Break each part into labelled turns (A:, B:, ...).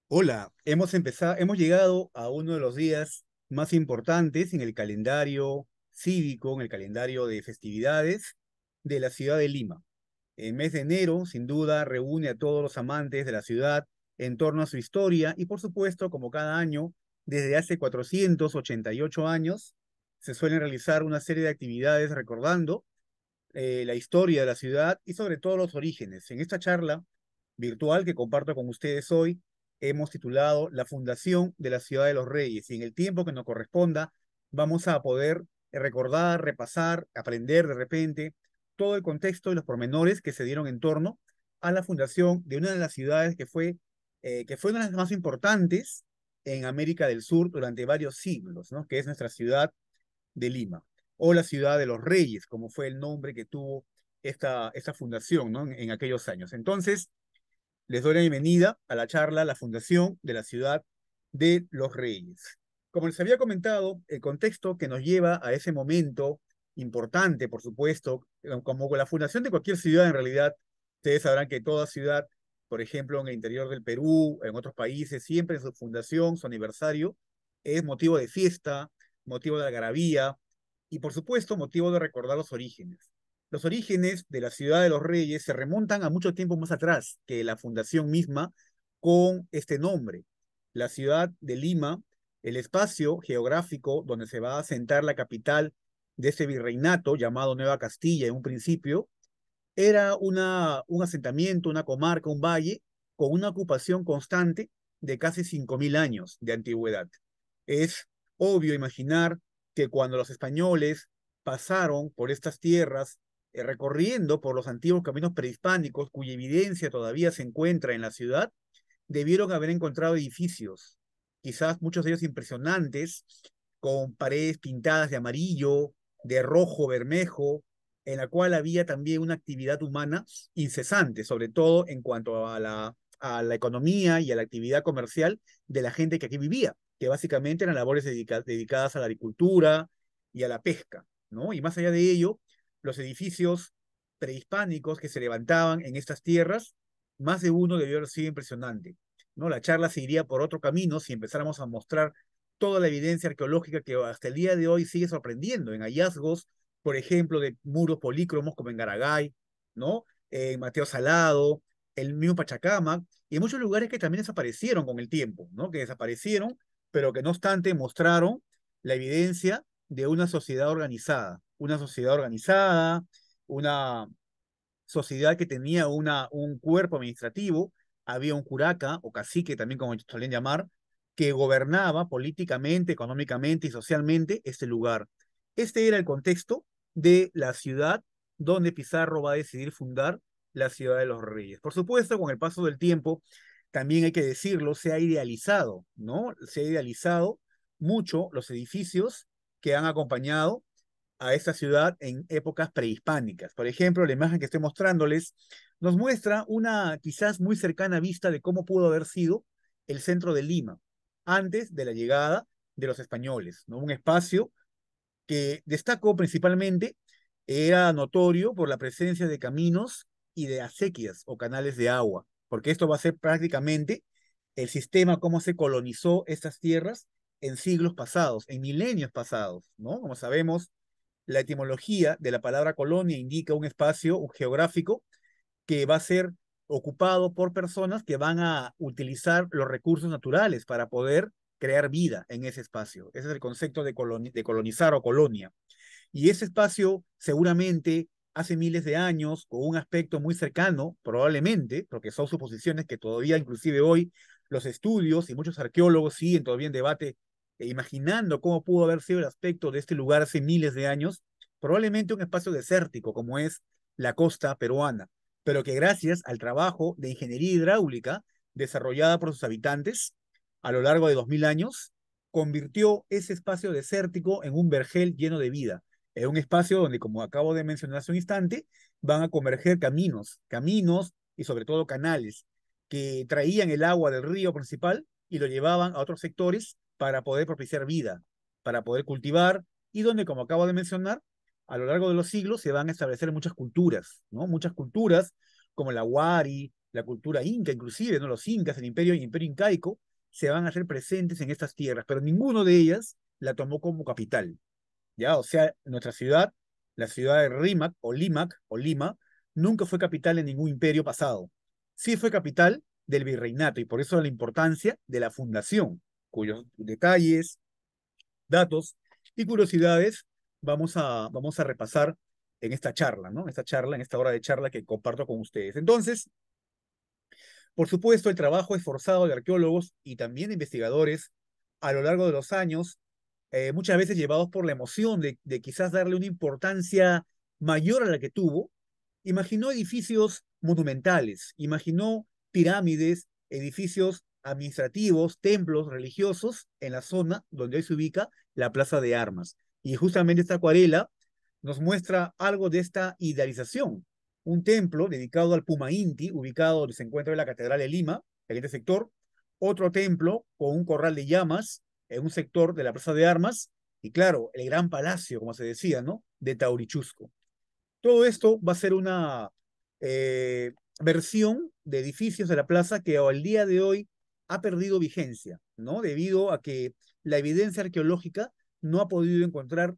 A: Hola, hemos llegado a uno de los días más importantes en el calendario cívico, en el calendario de festividades de la ciudad de Lima. El mes de enero, sin duda, reúne a todos los amantes de la ciudad en torno a su historia y, por supuesto, como cada año, desde hace 488 años, se suelen realizar una serie de actividades recordando la historia de la ciudad y sobre todo los orígenes. En esta charla virtual que comparto con ustedes hoy, hemos titulado La Fundación de la Ciudad de los Reyes y en el tiempo que nos corresponda vamos a poder recordar, repasar, aprender de repente todo el contexto y los pormenores que se dieron en torno a la fundación de una de las ciudades que fue una de las más importantes en América del Sur durante varios siglos, ¿no? Que es nuestra ciudad de Lima, o la ciudad de los Reyes, como fue el nombre que tuvo esta fundación, ¿no? En aquellos años. Entonces, les doy la bienvenida a la charla La Fundación de la Ciudad de los Reyes. Como les había comentado, el contexto que nos lleva a ese momento importante, por supuesto, como con la fundación de cualquier ciudad en realidad, ustedes sabrán que toda ciudad, por ejemplo, en el interior del Perú, en otros países, siempre su fundación, su aniversario, es motivo de fiesta, motivo de algarabía y, por supuesto, motivo de recordar los orígenes. Los orígenes de la ciudad de los Reyes se remontan a mucho tiempo más atrás que la fundación misma con este nombre. La ciudad de Lima, el espacio geográfico donde se va a asentar la capital de este virreinato llamado Nueva Castilla en un principio, era un asentamiento, una comarca, un valle con una ocupación constante de casi 5.000 años de antigüedad. Es obvio imaginar que cuando los españoles pasaron por estas tierras, recorriendo por los antiguos caminos prehispánicos, cuya evidencia todavía se encuentra en la ciudad, debieron haber encontrado edificios, quizás muchos de ellos impresionantes, con paredes pintadas de amarillo, de rojo, bermejo, en la cual había también una actividad humana incesante, sobre todo en cuanto a la economía y a la actividad comercial de la gente que aquí vivía, que básicamente eran labores dedicadas a la agricultura y a la pesca, ¿no? Y más allá de ello, los edificios prehispánicos que se levantaban en estas tierras, más de uno debió haber sido impresionante, ¿no? La charla se iría por otro camino si empezáramos a mostrar toda la evidencia arqueológica que hasta el día de hoy sigue sorprendiendo en hallazgos, por ejemplo, de muros polícromos como en Garagay, ¿no? En Mateo Salado, el mismo Pachacamac, y en muchos lugares que también desaparecieron con el tiempo, ¿no? Que desaparecieron, pero que no obstante mostraron la evidencia de una sociedad organizada, una sociedad que tenía un cuerpo administrativo, había un curaca o cacique también como solían llamar, que gobernaba políticamente, económicamente y socialmente este lugar. Este era el contexto de la ciudad donde Pizarro va a decidir fundar la ciudad de los Reyes. Por supuesto, con el paso del tiempo, también hay que decirlo, se ha idealizado, ¿no? Se ha idealizado mucho los edificios que han acompañado a esta ciudad en épocas prehispánicas. Por ejemplo, la imagen que estoy mostrándoles nos muestra una quizás muy cercana vista de cómo pudo haber sido el centro de Lima antes de la llegada de los españoles, ¿no? Un espacio que destacó principalmente, era notorio por la presencia de caminos y de acequias o canales de agua, porque esto va a ser prácticamente el sistema, cómo se colonizó estas tierras en siglos pasados, en milenios pasados, ¿no? Como sabemos, la etimología de la palabra colonia indica un espacio un geográfico que va a ser ocupado por personas que van a utilizar los recursos naturales para poder crear vida en ese espacio. Ese es el concepto de colonizar o colonia. Y ese espacio seguramente hace miles de años, con un aspecto muy cercano, probablemente, porque son suposiciones que todavía inclusive hoy los estudios y muchos arqueólogos siguen todavía en debate, imaginando cómo pudo haber sido el aspecto de este lugar hace miles de años, probablemente un espacio desértico como es la costa peruana, pero que gracias al trabajo de ingeniería hidráulica desarrollada por sus habitantes a lo largo de 2000 años, convirtió ese espacio desértico en un vergel lleno de vida. Es un espacio donde, como acabo de mencionar hace un instante, van a converger caminos y sobre todo canales que traían el agua del río principal y lo llevaban a otros sectores para poder propiciar vida, para poder cultivar y donde, como acabo de mencionar, a lo largo de los siglos se van a establecer muchas culturas, ¿no? Muchas culturas como la Wari, la cultura inca inclusive, ¿no? Los incas, el imperio incaico, se van a hacer presentes en estas tierras, pero ninguno de ellas la tomó como capital, ¿ya? O sea, nuestra ciudad, la ciudad de Limac o Lima, nunca fue capital de ningún imperio pasado. Sí fue capital del virreinato y por eso la importancia de la fundación, cuyos detalles, datos y curiosidades vamos a repasar en esta charla, ¿no? En esta hora de charla que comparto con ustedes. Entonces, por supuesto, el trabajo esforzado de arqueólogos y también de investigadores a lo largo de los años, muchas veces llevados por la emoción de quizás darle una importancia mayor a la que tuvo, imaginó edificios monumentales, imaginó pirámides, edificios administrativos, templos religiosos en la zona donde hoy se ubica la Plaza de Armas. Y justamente esta acuarela nos muestra algo de esta idealización. Un templo dedicado al Puma Inti, ubicado donde se encuentra la Catedral de Lima, en este sector. Otro templo con un corral de llamas en un sector de la Plaza de Armas. Y claro, el gran palacio, como se decía, ¿no? De Taurichusco. Todo esto va a ser una versión de edificios de la plaza que al día de hoy ha perdido vigencia, ¿no? Debido a que la evidencia arqueológica no ha podido encontrar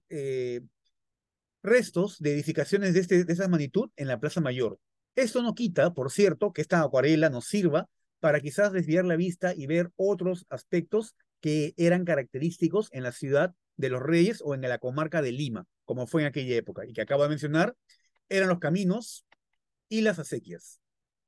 A: restos de edificaciones de esa magnitud en la Plaza Mayor. Esto no quita, por cierto, que esta acuarela nos sirva para quizás desviar la vista y ver otros aspectos que eran característicos en la ciudad de los Reyes o en la comarca de Lima, como fue en aquella época, y que acabo de mencionar, eran los caminos y las acequias.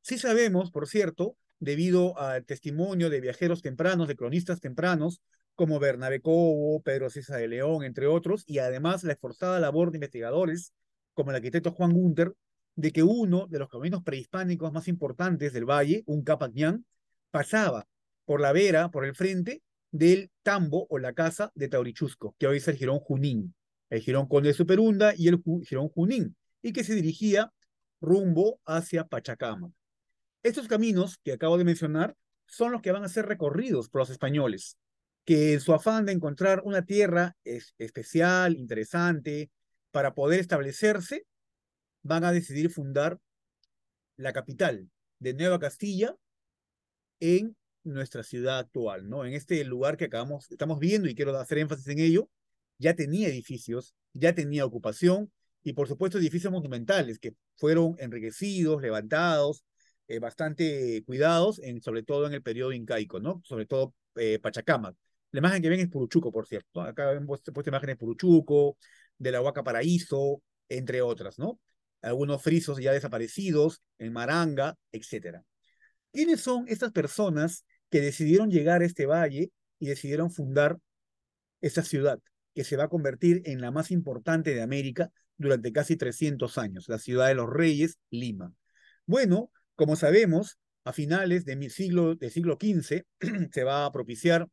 A: Sí sabemos, por cierto, debido al testimonio de viajeros tempranos, de cronistas tempranos, como Bernabé Cobo, Pedro César de León, entre otros, y además la esforzada labor de investigadores, como el arquitecto Juan Gunter, de que uno de los caminos prehispánicos más importantes del valle, un Capañán, pasaba por la vera, por el frente del tambo o la casa de Taurichusco, que hoy es el Jirón Junín, el Jirón Conde de Superunda y el Jirón Junín, y que se dirigía rumbo hacia Pachacama. Estos caminos que acabo de mencionar son los que van a ser recorridos por los españoles, que en su afán de encontrar una tierra especial, interesante, para poder establecerse, van a decidir fundar la capital de Nueva Castilla en nuestra ciudad actual, ¿no? En este lugar que estamos viendo y quiero hacer énfasis en ello, ya tenía edificios, ya tenía ocupación y por supuesto edificios monumentales que fueron enriquecidos, levantados, bastante cuidados, sobre todo en el periodo incaico, ¿no? Sobre todo Pachacamac. La imagen que ven es Puruchuco, por cierto, ¿no? Acá hemos puesto imágenes de Puruchuco, de la Huaca Paraíso, entre otras, ¿no? Algunos frisos ya desaparecidos, en Maranga, etcétera. ¿Quiénes son estas personas que decidieron llegar a este valle y decidieron fundar esta ciudad, que se va a convertir en la más importante de América durante casi 300 años, la ciudad de los Reyes, Lima? Bueno, como sabemos, a finales del siglo XV se va a propiciar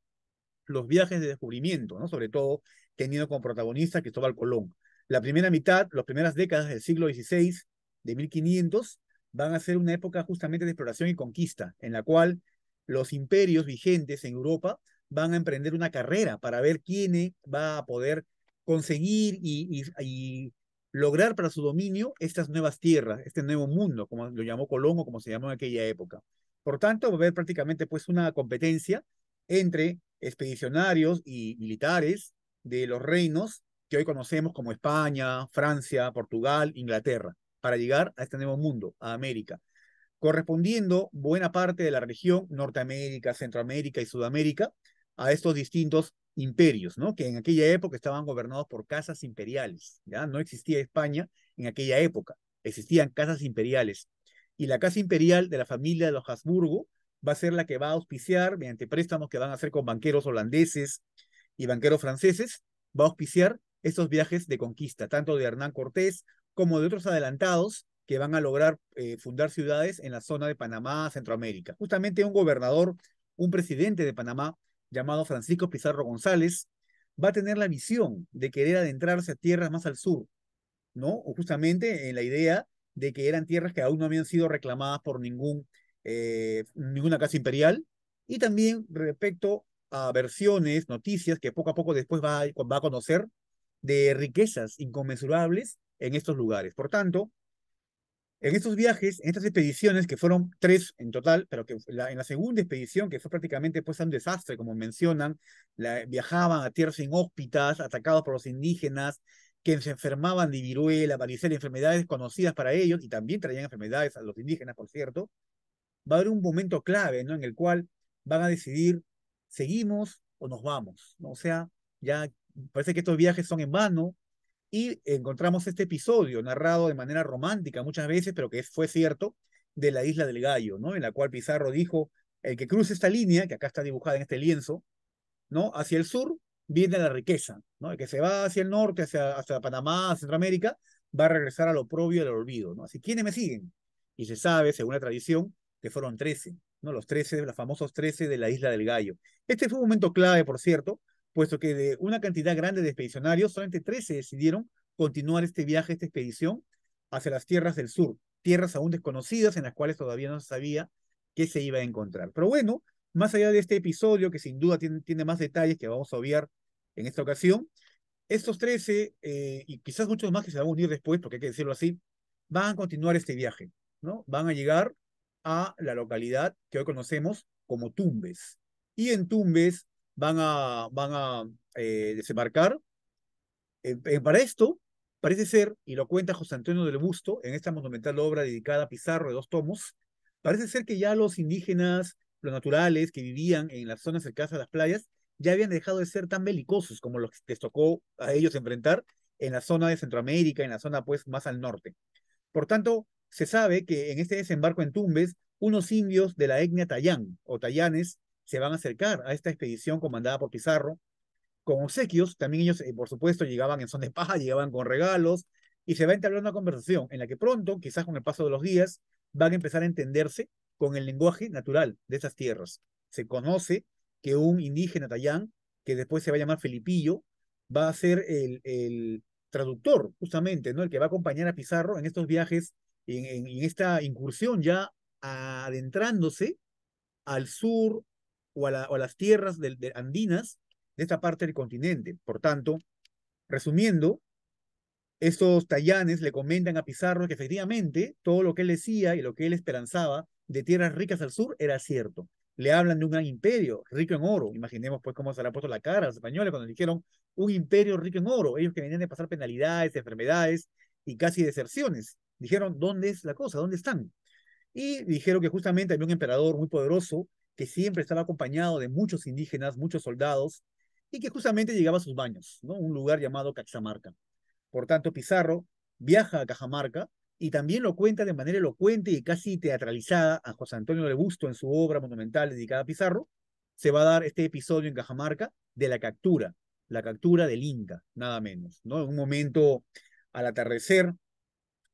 A: los viajes de descubrimiento, ¿no? Sobre todo teniendo como protagonista Cristóbal Colón. La primera mitad, las primeras décadas del siglo XVI, de 1500, van a ser una época justamente de exploración y conquista, en la cual los imperios vigentes en Europa van a emprender una carrera para ver quién va a poder conseguir y lograr para su dominio estas nuevas tierras, este nuevo mundo, como lo llamó Colón o como se llamó en aquella época. Por tanto, va a haber prácticamente pues una competencia entre expedicionarios y militares de los reinos que hoy conocemos como España, Francia, Portugal, Inglaterra, para llegar a este nuevo mundo, a América, correspondiendo buena parte de la región, Norteamérica, Centroamérica y Sudamérica, a estos distintos imperios, ¿no? Que en aquella época estaban gobernados por casas imperiales, ¿ya? No existía España en aquella época, existían casas imperiales. Y la casa imperial de la familia de los Habsburgo va a ser la que va a auspiciar, mediante préstamos que van a hacer con banqueros holandeses y banqueros franceses, va a auspiciar estos viajes de conquista, tanto de Hernán Cortés como de otros adelantados que van a lograr fundar ciudades en la zona de Panamá, Centroamérica. Justamente un gobernador, un presidente de Panamá, llamado Francisco Pizarro González, va a tener la visión de querer adentrarse a tierras más al sur, ¿no? O justamente en la idea de que eran tierras que aún no habían sido reclamadas por ninguna casa imperial, y también respecto a versiones, noticias que poco a poco después va a conocer de riquezas inconmensurables en estos lugares. Por tanto, En estos viajes, en estas expediciones, que fueron 3 en total, pero que en la segunda expedición, que fue prácticamente pues un desastre, como mencionan, viajaban a tierras inhóspitas, atacados por los indígenas, que se enfermaban de viruela, varicela, enfermedades conocidas para ellos, y también traían enfermedades a los indígenas, por cierto. Va a haber un momento clave, ¿no? En el cual van a decidir, ¿seguimos o nos vamos? ¿No? O sea, ya parece que estos viajes son en vano, y encontramos este episodio narrado de manera romántica muchas veces, pero que fue cierto, de la isla del Gallo, ¿no? En la cual Pizarro dijo, el que cruce esta línea, que acá está dibujada en este lienzo, ¿no? Hacia el sur viene la riqueza, ¿no? El que se va hacia el norte, hacia Panamá, Centroamérica, va a regresar al oprobio y al olvido, ¿no? Así, ¿quiénes me siguen? Y se sabe, según la tradición, que fueron 13, ¿no? Los 13, los famosos 13 de la Isla del Gallo. Este fue un momento clave, por cierto, puesto que de una cantidad grande de expedicionarios, solamente 13 decidieron continuar este viaje, esta expedición, hacia las tierras del sur, tierras aún desconocidas en las cuales todavía no se sabía qué se iba a encontrar. Pero bueno, más allá de este episodio, que sin duda tiene más detalles que vamos a obviar en esta ocasión, estos 13, y quizás muchos más que se van a unir después, porque hay que decirlo así, van a continuar este viaje, ¿no? Van a llegar a la localidad que hoy conocemos como Tumbes. Y en Tumbes van a desembarcar. Para esto, parece ser, y lo cuenta José Antonio del Busto en esta monumental obra dedicada a Pizarro de 2 tomos, parece ser que ya los indígenas, los naturales que vivían en las zonas cercanas a las playas, ya habían dejado de ser tan belicosos como los que les tocó a ellos enfrentar en la zona de Centroamérica, en la zona pues más al norte. Por tanto, se sabe que en este desembarco en Tumbes, unos indios de la etnia Tayán o Tayanes se van a acercar a esta expedición comandada por Pizarro con obsequios. También ellos, por supuesto, llegaban en son de paja, llegaban con regalos, y se va a entablar una conversación en la que pronto, quizás con el paso de los días, van a empezar a entenderse con el lenguaje natural de esas tierras. Se conoce que un indígena tayán, que después se va a llamar Felipillo, va a ser el traductor, justamente, ¿no? El que va a acompañar a Pizarro en estos viajes, en esta incursión ya adentrándose al sur o a las tierras andinas de esta parte del continente. Por tanto, resumiendo, estos tayanes le comentan a Pizarro que efectivamente todo lo que él decía y lo que él esperanzaba de tierras ricas al sur era cierto. Le hablan de un gran imperio rico en oro. Imaginemos pues cómo se le ha puesto la cara a los españoles cuando dijeron un imperio rico en oro. Ellos que venían de pasar penalidades, enfermedades y casi deserciones. Dijeron, ¿dónde es la cosa? ¿Dónde están? Y dijeron que justamente había un emperador muy poderoso que siempre estaba acompañado de muchos indígenas, muchos soldados, y que justamente llegaba a sus baños, ¿no? Un lugar llamado Caxamarca. Por tanto, Pizarro viaja a Cajamarca y también lo cuenta de manera elocuente y casi teatralizada a José Antonio de Busto en su obra monumental dedicada a Pizarro. Se va a dar este episodio en Cajamarca de la captura del Inca, nada menos, ¿no? En un momento al atardecer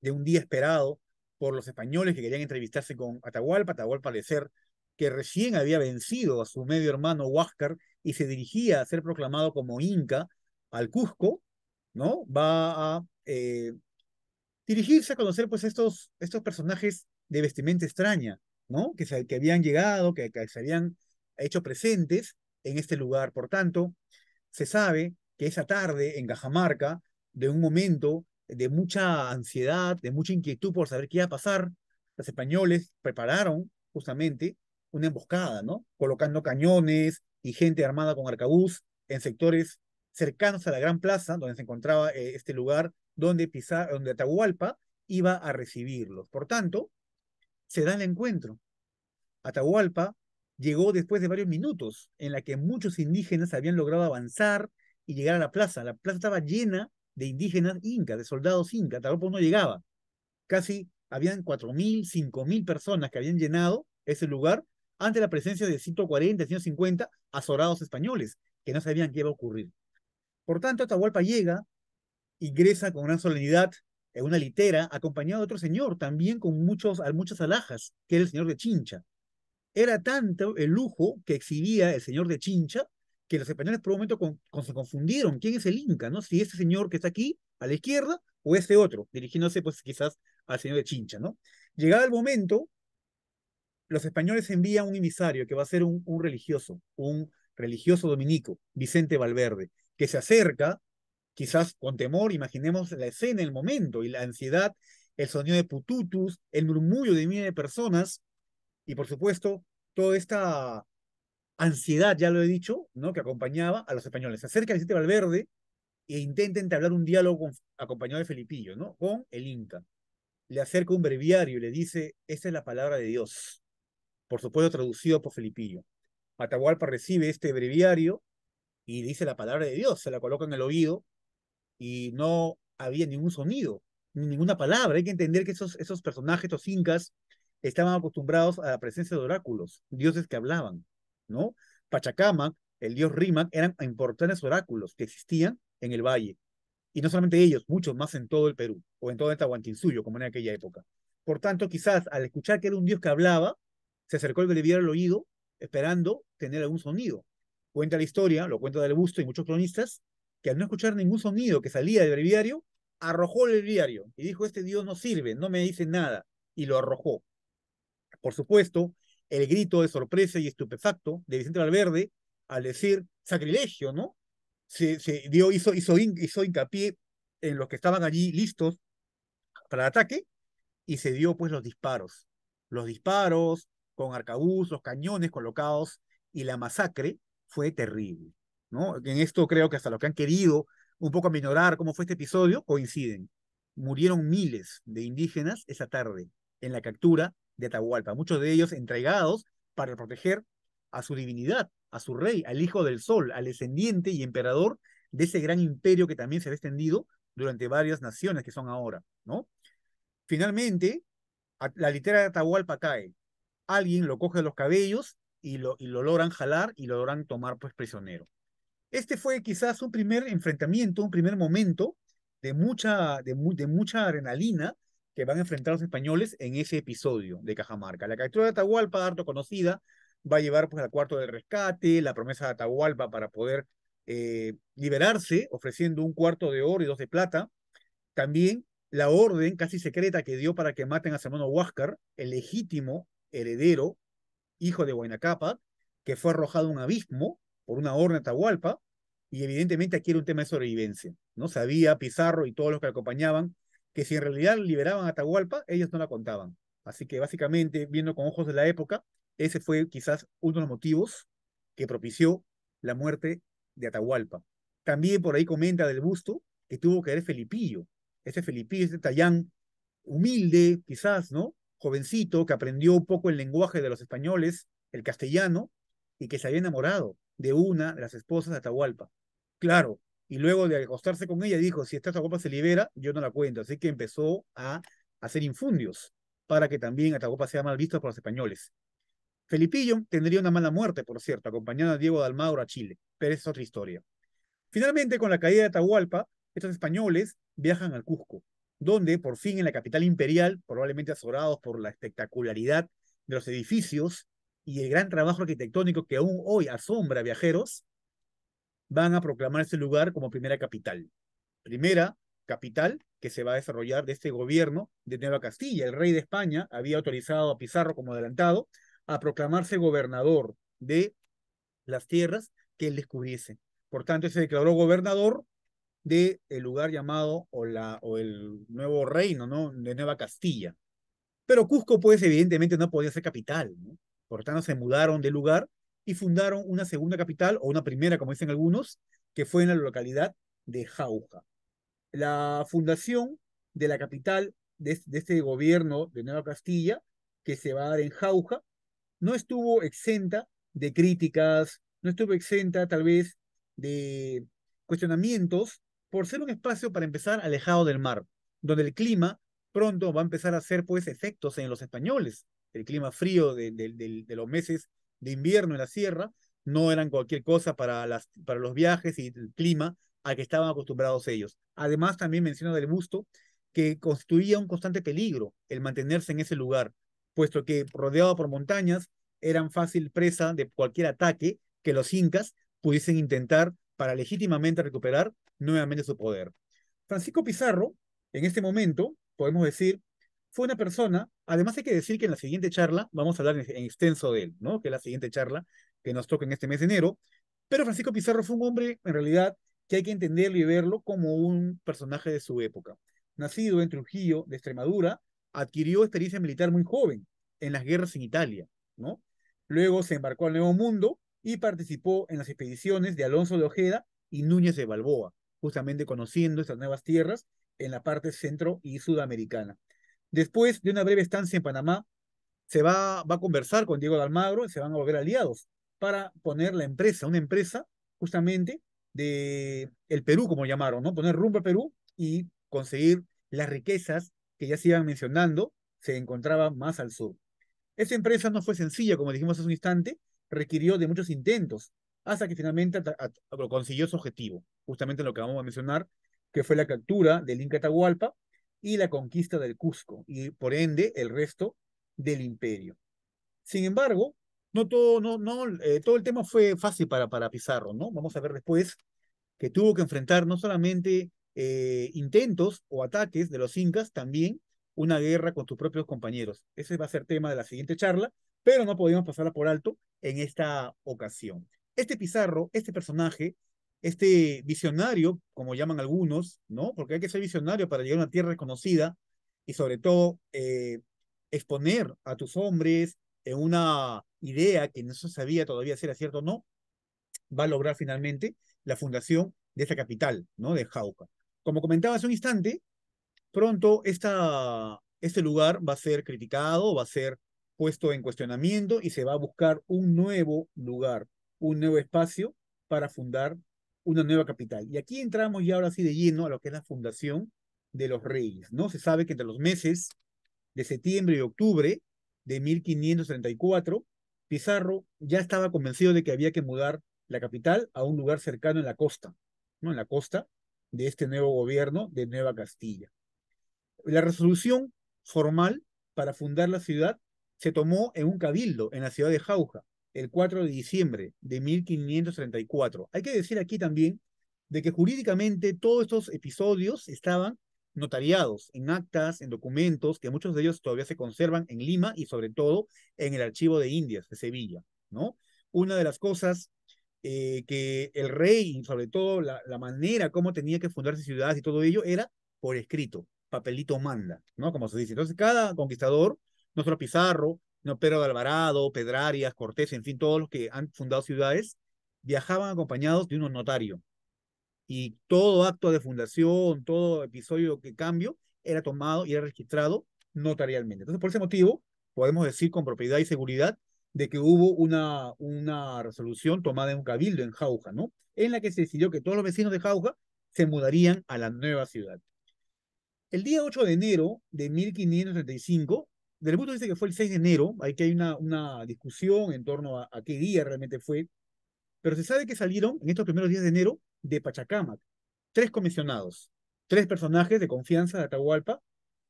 A: de un día esperado por los españoles que querían entrevistarse con Atahualpa. Atahualpa, al parecer, que recién había vencido a su medio hermano Huáscar y se dirigía a ser proclamado como Inca al Cusco, ¿no? Va a dirigirse a conocer pues estos personajes de vestimenta extraña, ¿no? Que habían llegado, que se habían hecho presentes en este lugar. Por tanto, se sabe que esa tarde en Cajamarca, de un momento de mucha ansiedad, de mucha inquietud por saber qué iba a pasar, los españoles prepararon justamente una emboscada, ¿no? Colocando cañones y gente armada con arcabuz en sectores cercanos a la Gran Plaza, donde se encontraba este lugar donde Atahualpa iba a recibirlos. Por tanto, se da el encuentro. Atahualpa llegó después de varios minutos en la que muchos indígenas habían logrado avanzar y llegar a la plaza. La plaza estaba llena de indígenas incas, de soldados incas. Atahualpa no llegaba. Casi habían 4.000, 5.000 personas que habían llenado ese lugar ante la presencia de 140, 150 azorados españoles que no sabían qué iba a ocurrir. Por tanto, Atahualpa llega, ingresa con gran solemnidad en una litera, acompañado de otro señor, también con muchas alhajas, que era el señor de Chincha. Era tanto el lujo que exhibía el señor de Chincha que los españoles por un momento se confundieron. ¿Quién es el Inca? ¿No? Si este señor que está aquí, a la izquierda, o este otro, dirigiéndose pues quizás al señor de Chincha, ¿no? Llegado el momento, los españoles envían un emisario que va a ser un religioso dominico, Vicente Valverde, que se acerca, quizás con temor, imaginemos la escena, el momento y la ansiedad el sonido de pututus, el murmullo de miles de personas y por supuesto toda esta ansiedad, ya lo he dicho, ¿no? Que acompañaba a los españoles. Se acerca Vicente Valverde e intenta entablar un diálogo acompañado de Felipillo, ¿no? Con el Inca. Le acerca un breviario y le dice, esta es la palabra de Dios, por supuesto traducido por Felipillo. Atahualpa recibe este breviario y dice la palabra de Dios, se la coloca en el oído y no había ningún sonido, ni ninguna palabra. Hay que entender que esos personajes, estos incas, estaban acostumbrados a la presencia de oráculos, dioses que hablaban, ¿no? Pachacamac, el dios Rímac, eran importantes oráculos que existían en el valle. Y no solamente ellos, muchos más en todo el Perú, o en todo el Tahuantinsuyo, como en aquella época. Por tanto, quizás al escuchar que era un dios que hablaba, se acercó el breviario al oído, esperando tener algún sonido. Cuenta la historia, lo cuenta Del Busto y muchos cronistas, que al no escuchar ningún sonido que salía del breviario, arrojó el breviario y dijo, este dios no sirve, no me dice nada, y lo arrojó. Por supuesto, el grito de sorpresa y estupefacto de Vicente Valverde al decir sacrilegio, ¿no? Hizo hincapié en los que estaban allí listos para el ataque y se dio pues los disparos. Los disparos con arcabuz, los cañones colocados y la masacre fue terrible, ¿no? En esto creo que hasta lo que han querido un poco aminorar cómo fue este episodio coinciden. Murieron miles de indígenas esa tarde en la captura de Atahualpa, muchos de ellos entregados para proteger a su divinidad, a su rey, al hijo del sol, al descendiente y emperador de ese gran imperio que también se ha extendido durante varias naciones que son ahora, ¿no? Finalmente, la litera de Atahualpa cae. Alguien lo coge de los cabellos y lo logran jalar y lo logran tomar pues prisionero. Este fue quizás un primer enfrentamiento, un primer momento de mucha adrenalina que van a enfrentar los españoles en ese episodio de Cajamarca. La captura de Atahualpa, harto conocida, va a llevar pues al cuarto del rescate, la promesa de Atahualpa para poder liberarse, ofreciendo un cuarto de oro y dos de plata. También la orden casi secreta que dio para que maten a su hermano Huáscar, el legítimo heredero, hijo de Huayna Cápac, que fue arrojado a un abismo por una orden de Atahualpa, y evidentemente aquí era un tema de sobrevivencia, ¿no? Sabía Pizarro y todos los que le acompañaban que si en realidad liberaban a Atahualpa, ellos no la contaban. Así que básicamente, viendo con ojos de la época, ese fue quizás uno de los motivos que propició la muerte de Atahualpa. También por ahí comenta Del Busto que tuvo que ver Felipillo. Ese Felipillo, ese Tallán humilde, quizás, ¿no? Jovencito, que aprendió un poco el lenguaje de los españoles, el castellano, y que se había enamorado de una de las esposas de Atahualpa. Claro, y luego de acostarse con ella dijo, si esta Atahualpa se libera, yo no la cuento. Así que empezó a hacer infundios para que también Atahualpa sea mal visto por los españoles. Felipillo tendría una mala muerte, por cierto, acompañando a Diego de Almagro a Chile, pero es otra historia. Finalmente, con la caída de Atahualpa, estos españoles viajan al Cusco, donde por fin en la capital imperial, probablemente azorados por la espectacularidad de los edificios y el gran trabajo arquitectónico que aún hoy asombra a viajeros, van a proclamar ese lugar como primera capital. Primera capital que se va a desarrollar de este gobierno de Nueva Castilla. El rey de España había autorizado a Pizarro como adelantado a proclamarse gobernador de las tierras que él descubriese. Por tanto, se declaró gobernador del lugar llamado o el nuevo reino, ¿no? De Nueva Castilla. Pero Cusco, pues, evidentemente no podía ser capital, ¿no? Por tanto, se mudaron de lugar y fundaron una segunda capital, o una primera, como dicen algunos, que fue en la localidad de Jauja. La fundación de la capital de este gobierno de Nueva Castilla, que se va a dar en Jauja, no estuvo exenta de críticas, no estuvo exenta tal vez de cuestionamientos por ser un espacio para empezar alejado del mar, donde el clima pronto va a empezar a hacer pues efectos en los españoles. El clima frío de los meses de invierno en la sierra no eran cualquier cosa para los viajes y el clima al que estaban acostumbrados ellos. Además, también menciona Del Busto que constituía un constante peligro el mantenerse en ese lugar, puesto que rodeado por montañas, eran fácil presa de cualquier ataque que los incas pudiesen intentar para legítimamente recuperar nuevamente su poder. Francisco Pizarro, en este momento, podemos decir, fue una persona, además hay que decir que en la siguiente charla vamos a hablar en extenso de él, ¿no? Que es la siguiente charla que nos toca en este mes de enero, pero Francisco Pizarro fue un hombre, en realidad, que hay que entenderlo y verlo como un personaje de su época. nacido en Trujillo, de Extremadura, adquirió experiencia militar muy joven en las guerras en Italia, ¿no? Luego se embarcó al Nuevo Mundo y participó en las expediciones de Alonso de Ojeda y Núñez de Balboa, justamente conociendo estas nuevas tierras en la parte centro y sudamericana. Después de una breve estancia en Panamá, va a conversar con Diego de Almagro y se van a volver aliados para poner la empresa, una empresa justamente de el Perú, como llamaron, ¿no? Poner rumbo a Perú y conseguir las riquezas que ya se iban mencionando, se encontraban más al sur. Esa empresa no fue sencilla, como dijimos hace un instante, requirió de muchos intentos, hasta que finalmente consiguió su objetivo, justamente lo que vamos a mencionar, que fue la captura del Inca Atahualpa y la conquista del Cusco, y por ende el resto del imperio. Sin embargo, todo el tema fue fácil para Pizarro, ¿no? Vamos a ver después que tuvo que enfrentar no solamente intentos o ataques de los incas, también una guerra con sus propios compañeros. Ese va a ser tema de la siguiente charla, pero no podíamos pasarla por alto en esta ocasión. Este Pizarro, este personaje, este visionario, como llaman algunos, ¿no? Porque hay que ser visionario para llegar a una tierra desconocida y sobre todo exponer a tus hombres en una idea que no se sabía todavía si era cierto o no, va a lograr finalmente la fundación de esta capital, ¿no? De Jauja. Como comentaba hace un instante, pronto este lugar va a ser criticado, va a ser puesto en cuestionamiento y se va a buscar un nuevo lugar, un nuevo espacio para fundar una nueva capital. Y aquí entramos ya ahora sí de lleno a lo que es la fundación de los reyes, ¿no? Se sabe que entre los meses de septiembre y octubre de 1534, Pizarro ya estaba convencido de que había que mudar la capital a un lugar cercano en la costa, ¿no? En la costa de este nuevo gobierno de Nueva Castilla. La resolución formal para fundar la ciudad se tomó en un cabildo en la ciudad de Jauja, el 4 de diciembre de 1534. Hay que decir aquí también de que jurídicamente todos estos episodios estaban notariados en actas, en documentos, que muchos de ellos todavía se conservan en Lima y sobre todo en el Archivo de Indias de Sevilla, ¿no? Una de las cosas que el rey, y sobre todo la manera como tenía que fundarse ciudades y todo ello, era por escrito, papelito manda, ¿no? Como se dice. Entonces, cada conquistador, no solo Pizarro, no Pedro de Alvarado, Pedrarias, Cortés, en fin, todos los que han fundado ciudades, viajaban acompañados de un notario. Y todo acto de fundación, todo episodio que cambio, era tomado y era registrado notarialmente. Entonces, por ese motivo, podemos decir con propiedad y seguridad de que hubo una resolución tomada en un cabildo en Jauja, ¿no? En la que se decidió que todos los vecinos de Jauja se mudarían a la nueva ciudad. El día 8 de enero de 1535, del punto de vista que fue el 6 de enero, hay que hay una discusión en torno a qué día realmente fue, pero se sabe que salieron en estos primeros días de enero de Pachacamac tres comisionados, tres personajes de confianza de Atahualpa,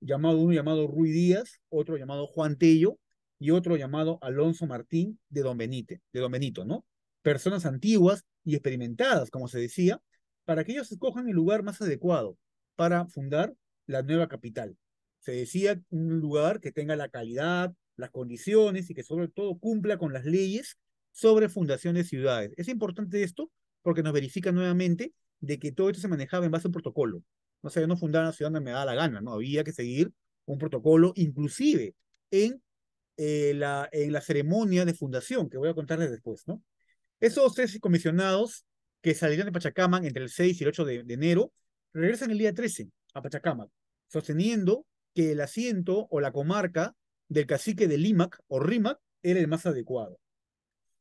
A: uno llamado Ruy Díaz, otro llamado Juan Tello y otro llamado Alonso Martín de Don Benito, ¿no? Personas antiguas y experimentadas, como se decía, para que ellos escojan el lugar más adecuado para fundar la nueva capital. Se decía un lugar que tenga la calidad, las condiciones y que sobre todo cumpla con las leyes sobre fundación de ciudades. Es importante esto porque nos verifica nuevamente de que todo esto se manejaba en base a un protocolo. No sé, no fundar una ciudad donde me da la gana, ¿no? Había que seguir un protocolo, inclusive en la ceremonia de fundación, que voy a contarles después, ¿no? Esos tres comisionados que salieron de Pachacamac entre el 6 y el 8 de enero, regresan el día 13 a Pachacamac, sosteniendo que el asiento o la comarca del cacique de Limac o Rímac era el más adecuado.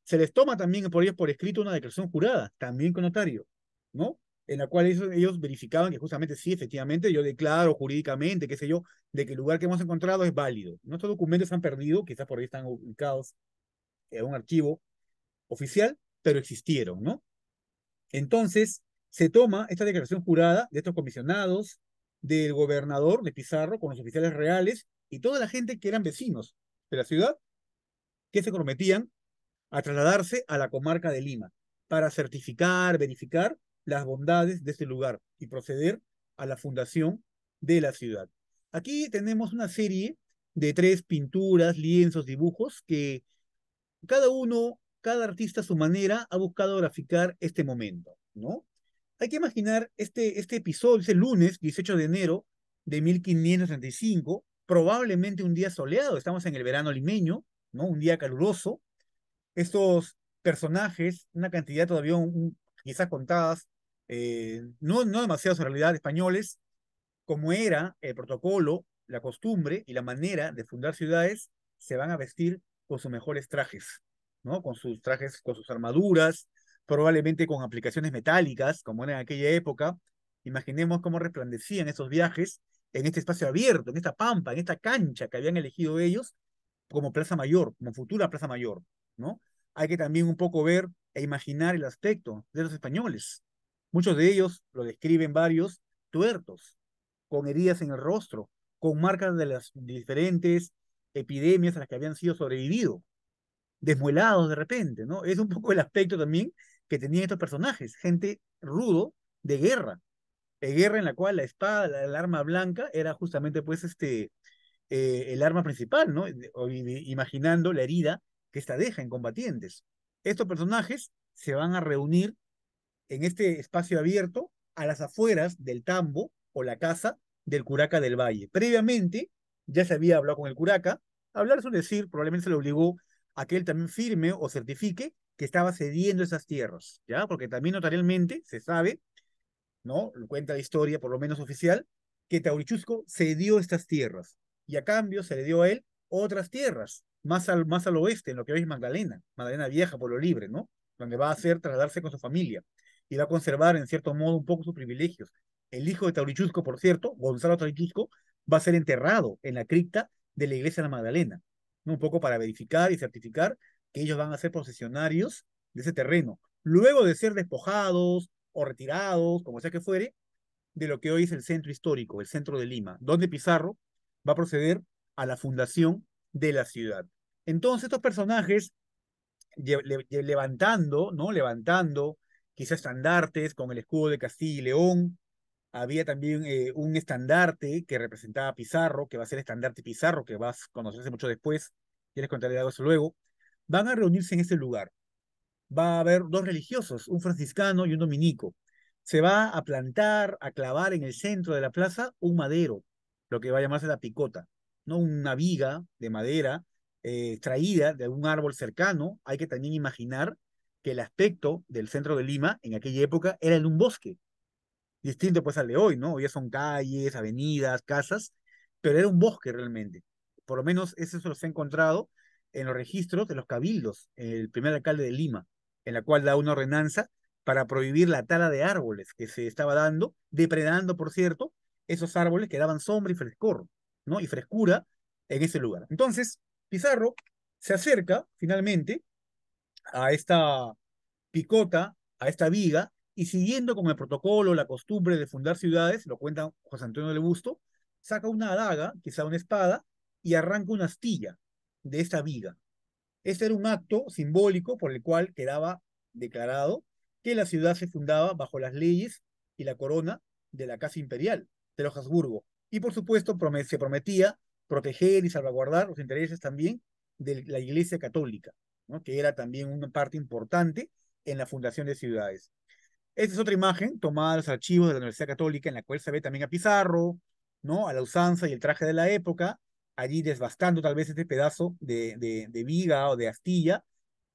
A: Se les toma también por ellos por escrito una declaración jurada, también con notario, ¿no? En la cual ellos verificaban que justamente sí, efectivamente, yo declaro jurídicamente, qué sé yo, de que el lugar que hemos encontrado es válido. Nuestros documentos se han perdido, quizás por ahí están ubicados en un archivo oficial, pero existieron, ¿no? Entonces, se toma esta declaración jurada de estos comisionados, del gobernador de Pizarro, con los oficiales reales y toda la gente que eran vecinos de la ciudad, que se comprometían a trasladarse a la comarca de Lima para certificar, verificar las bondades de este lugar y proceder a la fundación de la ciudad. Aquí tenemos una serie de tres pinturas, lienzos, dibujos que cada artista a su manera ha buscado graficar este momento, ¿no? Hay que imaginar este episodio, ese lunes 18 de enero de 1535, probablemente un día soleado, estamos en el verano limeño, ¿no? Un día caluroso. Estos personajes, una cantidad todavía quizás contadas, no demasiados en realidad españoles, como era el protocolo, la costumbre y la manera de fundar ciudades, se van a vestir con sus mejores trajes, ¿no? Con sus trajes, con sus armaduras, probablemente con aplicaciones metálicas, como era en aquella época. Imaginemos cómo resplandecían esos viajes en este espacio abierto, en esta pampa, en esta cancha que habían elegido ellos como Plaza Mayor, como futura Plaza Mayor, ¿no? Hay que también un poco ver e imaginar el aspecto de los españoles. Muchos de ellos, lo describen varios, tuertos, con heridas en el rostro, con marcas de las diferentes epidemias a las que habían sido sobrevivido, desmuelados de repente, ¿no? Es un poco el aspecto también que tenían estos personajes, gente rudo de guerra en la cual la espada, el arma blanca, era justamente pues el arma principal, ¿no? Imaginando la herida que esta deja en combatientes. Estos personajes se van a reunir en este espacio abierto a las afueras del tambo o la casa del curaca del Valle. Previamente ya se había hablado con el curaca, hablar es un decir, probablemente se le obligó a que él también firme o certifique que estaba cediendo esas tierras, ¿ya? Porque también notarialmente se sabe, ¿no? Cuenta la historia, por lo menos oficial, que Taurichusco cedió estas tierras y a cambio se le dio a él otras tierras, más al oeste, en lo que hoy es Magdalena, Magdalena Vieja, por lo libre, ¿no? Donde va a hacer trasladarse con su familia y va a conservar en cierto modo un poco sus privilegios. El hijo de Taurichusco, por cierto, Gonzalo Taurichusco, va a ser enterrado en la cripta de la iglesia de la Magdalena, ¿no? Un poco para verificar y certificar que ellos van a ser posesionarios de ese terreno. Luego de ser despojados o retirados, como sea que fuere, de lo que hoy es el centro histórico, el centro de Lima, donde Pizarro va a proceder a la fundación de la ciudad. Entonces, estos personajes levantando, ¿no? Levantando quizás estandartes con el escudo de Castilla y León. Había también un estandarte que representaba a Pizarro, que va a ser estandarte Pizarro, que va a conocerse mucho después. Ya les contaré algo de eso luego. Van a reunirse en ese lugar. Va a haber dos religiosos, un franciscano y un dominico. Se va a plantar, a clavar en el centro de la plaza un madero, lo que va a llamarse la picota, ¿no? Una viga de madera extraída de un árbol cercano. Hay que también imaginar que el aspecto del centro de Lima en aquella época era en un bosque, distinto pues al de hoy, ¿no? Hoy ya son calles, avenidas, casas, pero era un bosque realmente. Por lo menos eso se los he encontrado en los registros de los cabildos, el primer alcalde de Lima, en la cual da una ordenanza para prohibir la tala de árboles que se estaba dando, depredando, por cierto, esos árboles que daban sombra y frescor, ¿no? Y frescura en ese lugar. Entonces, Pizarro se acerca finalmente a esta picota, a esta viga, y siguiendo con el protocolo, la costumbre de fundar ciudades, lo cuenta José Antonio de Busto, saca una daga, quizá una espada, y arranca una astilla de esta viga. Este era un acto simbólico por el cual quedaba declarado que la ciudad se fundaba bajo las leyes y la corona de la Casa Imperial de los Habsburgo. Y por supuesto se prometía proteger y salvaguardar los intereses también de la Iglesia Católica, ¿no? Que era también una parte importante en la fundación de ciudades. Esta es otra imagen tomada de los archivos de la Universidad Católica, en la cual se ve también a Pizarro, ¿no? A la usanza y el traje de la época, allí desbastando tal vez este pedazo de viga o de astilla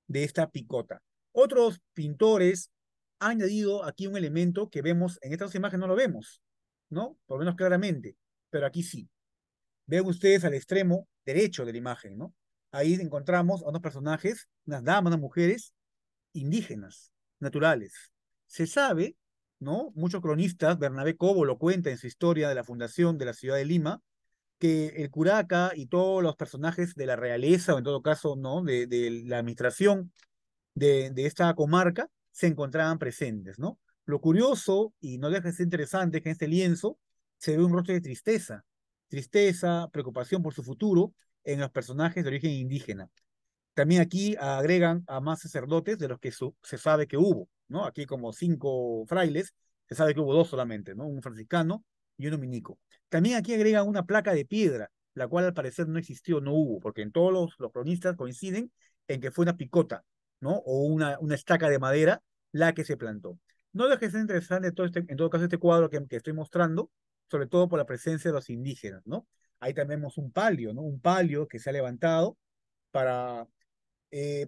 A: de esta picota. Otros pintores han añadido aquí un elemento que vemos, en estas imágenes no lo vemos, ¿no? Por lo menos claramente, pero aquí sí. Ven ustedes al extremo derecho de la imagen, ¿no? Ahí encontramos a unos personajes, unas damas, unas mujeres, indígenas, naturales. Se sabe, ¿no? Muchos cronistas, Bernabé Cobo lo cuenta en su historia de la fundación de la ciudad de Lima, que el curaca y todos los personajes de la realeza, o en todo caso, ¿no? De la administración de esta comarca, se encontraban presentes, ¿no? Lo curioso, y no deja de ser interesante, es que en este lienzo se ve un rostro de tristeza, tristeza, preocupación por su futuro en los personajes de origen indígena. También aquí agregan a más sacerdotes de los que se sabe que hubo, ¿no? Aquí como 5 frailes, se sabe que hubo 2 solamente, ¿no? Un franciscano y un dominico. También aquí agregan una placa de piedra, la cual al parecer no existió, no hubo, porque en todos los cronistas coinciden en que fue una picota, ¿no? O una estaca de madera la que se plantó. No deja de ser interesante todo en todo caso este cuadro que estoy mostrando, sobre todo por la presencia de los indígenas, ¿no? Ahí también vemos un palio, ¿no? Un palio que se ha levantado para,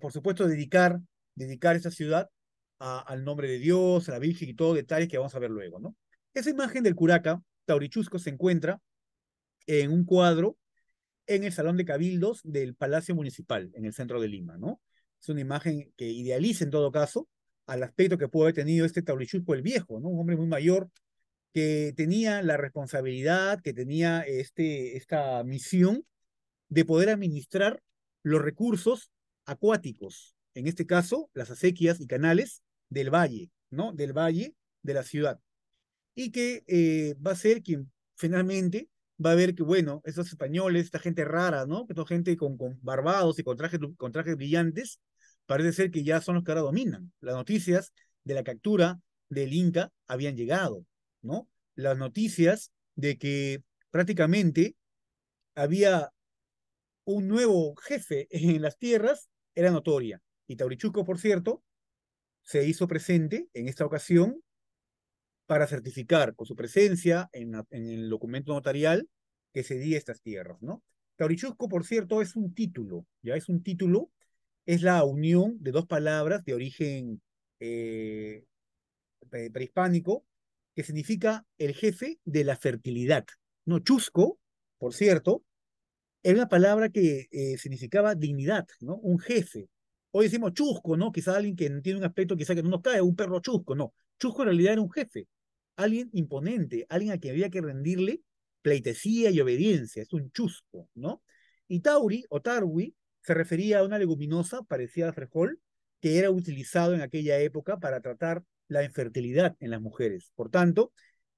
A: por supuesto, dedicar esta ciudad al nombre de Dios, a la Virgen y todo detalles que vamos a ver luego, ¿no? Esa imagen del curaca, Taurichusco, se encuentra en un cuadro en el Salón de Cabildos del Palacio Municipal, en el centro de Lima, ¿no? Es una imagen que idealiza en todo caso al aspecto que pudo haber tenido este Taurichusco el Viejo, ¿no? Un hombre muy mayor que tenía la responsabilidad, que tenía esta misión de poder administrar los recursos acuáticos, en este caso, las acequias y canales del valle, ¿no? Del valle de la ciudad. Y que va a ser quien finalmente va a ver que, bueno, esos españoles, esta gente rara, ¿no? Esta gente con barbados y con trajes brillantes, parece ser que ya son los que ahora dominan. Las noticias de la captura del Inca habían llegado, ¿no? Las noticias de que prácticamente había un nuevo jefe en las tierras era notoria. Y Taurichuco, por cierto, se hizo presente en esta ocasión para certificar con su presencia en el documento notarial que cedía estas tierras, ¿no? Taurichusco, por cierto, es un título, ya es un título, es la unión de dos palabras de origen eh, prehispánico que significa el jefe de la fertilidad, ¿no? Chusco, por cierto, era una palabra que significaba dignidad, ¿no? Un jefe. Hoy decimos chusco, ¿no? Quizá alguien que tiene un aspecto quizá que no nos cae, un perro chusco, no. Chusco en realidad era un jefe, alguien imponente, alguien a quien había que rendirle pleitesía y obediencia, es un chusco, ¿no? Y Tauri o Tarwi se refería a una leguminosa parecida al frijol que era utilizado en aquella época para tratar la infertilidad en las mujeres. Por tanto,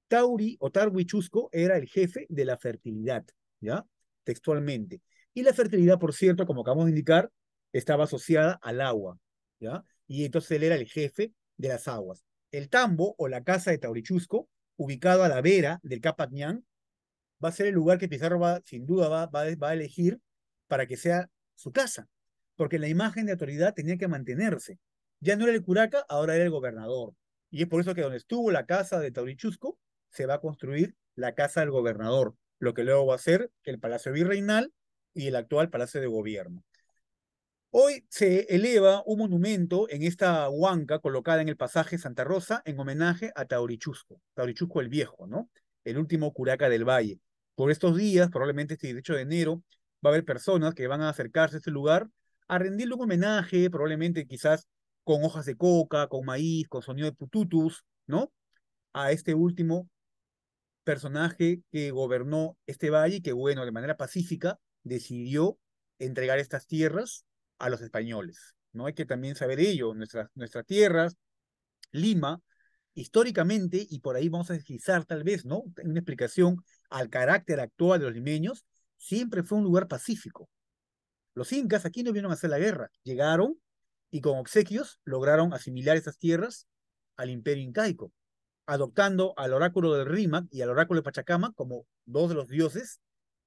A: Tauri o Tarwi Chusco era el jefe de la fertilidad, ¿ya? Textualmente. Y la fertilidad, por cierto, como acabamos de indicar, estaba asociada al agua, ¿ya? Y entonces él era el jefe de las aguas. El tambo o la casa de Taurichusco, ubicado a la vera del Capatñán, va a ser el lugar que Pizarro sin duda va a elegir para que sea su casa, porque la imagen de autoridad tenía que mantenerse. Ya no era el curaca, ahora era el gobernador. Y es por eso que donde estuvo la casa de Taurichusco, se va a construir la casa del gobernador, lo que luego va a ser el Palacio Virreinal y el actual Palacio de Gobierno. Hoy se eleva un monumento en esta huanca colocada en el pasaje Santa Rosa en homenaje a Taurichusco, Taurichusco el Viejo, ¿no? El último curaca del valle. Por estos días, probablemente este 18 de enero, va a haber personas que van a acercarse a este lugar a rendirle un homenaje, probablemente quizás con hojas de coca, con maíz, con sonido de pututus, ¿no? A este último personaje que gobernó este valle y que, bueno, de manera pacífica decidió entregar estas tierras a los españoles. No hay que también saber ello. Nuestras tierras, Lima, históricamente, y por ahí vamos a deslizar tal vez, ¿no? Una explicación al carácter actual de los limeños, siempre fue un lugar pacífico. Los incas aquí no vinieron a hacer la guerra, llegaron y con obsequios lograron asimilar esas tierras al imperio incaico, adoptando al oráculo del Rímac y al oráculo de Pachacamac como dos de los dioses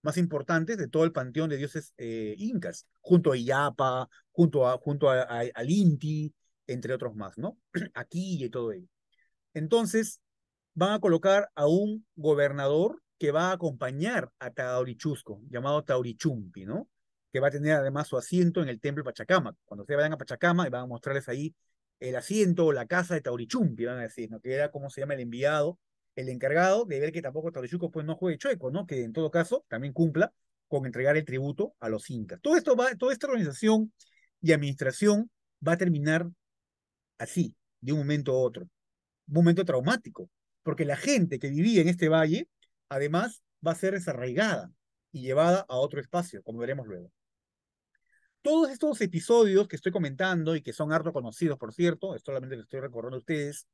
A: más importantes de todo el panteón de dioses incas, junto a Illapa, al Inti, entre otros más, ¿no? Aquí y todo ello. Entonces, van a colocar a un gobernador que va a acompañar a Taurichusco, llamado Taurichumpi, ¿no? Que va a tener además su asiento en el templo de Pachacamac. Cuando ustedes vayan a Pachacamac, van a mostrarles ahí el asiento o la casa de Taurichumpi, van a decir, ¿no? Que era como se llama el enviado, el encargado de ver que tampoco Taurichuco pues no juegue chueco, ¿no? Que en todo caso también cumpla con entregar el tributo a los incas. Toda esta organización y administración va a terminar así, de un momento a otro, un momento traumático, porque la gente que vivía en este valle, además, va a ser desarraigada y llevada a otro espacio, como veremos luego. Todos estos episodios que estoy comentando y que son harto conocidos, por cierto, esto solamente lo estoy recordando a ustedes,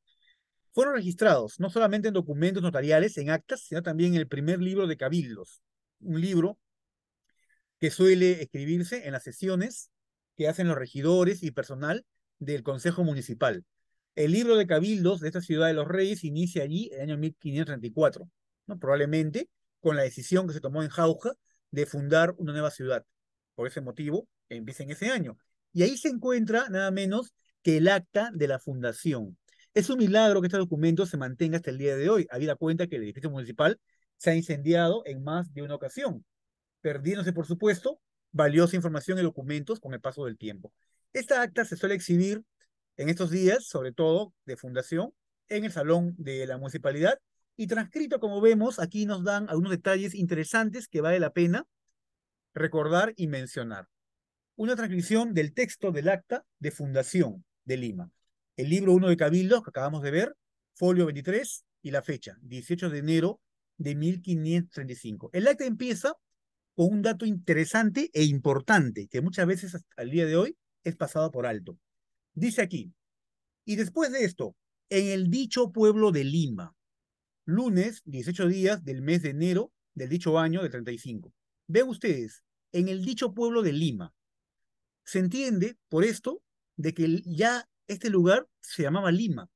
A: fueron registrados no solamente en documentos notariales, en actas, sino también en el primer libro de cabildos, un libro que suele escribirse en las sesiones que hacen los regidores y personal del Consejo Municipal. El libro de cabildos de esta ciudad de los Reyes inicia allí en el año 1534, ¿no? Probablemente con la decisión que se tomó en Jauja de fundar una nueva ciudad. Por ese motivo, empieza en ese año. Y ahí se encuentra nada menos que el acta de la fundación. Es un milagro que este documento se mantenga hasta el día de hoy, habida cuenta que el edificio municipal se ha incendiado en más de una ocasión, perdiéndose, por supuesto, valiosa información y documentos con el paso del tiempo. Esta acta se suele exhibir en estos días, sobre todo de fundación, en el salón de la municipalidad y transcrito, como vemos, aquí nos dan algunos detalles interesantes que vale la pena recordar y mencionar. Una transcripción del texto del acta de fundación de Lima. El libro 1 de Cabildo, que acabamos de ver, folio 23 y la fecha, 18 de enero de 1535. El acta empieza con un dato interesante e importante que muchas veces hasta el día de hoy es pasado por alto. Dice aquí, y después de esto, en el dicho pueblo de Lima, lunes 18 días del mes de enero del dicho año de 35. Ven ustedes, en el dicho pueblo de Lima, se entiende por esto de que ya este lugar se llamaba Lima.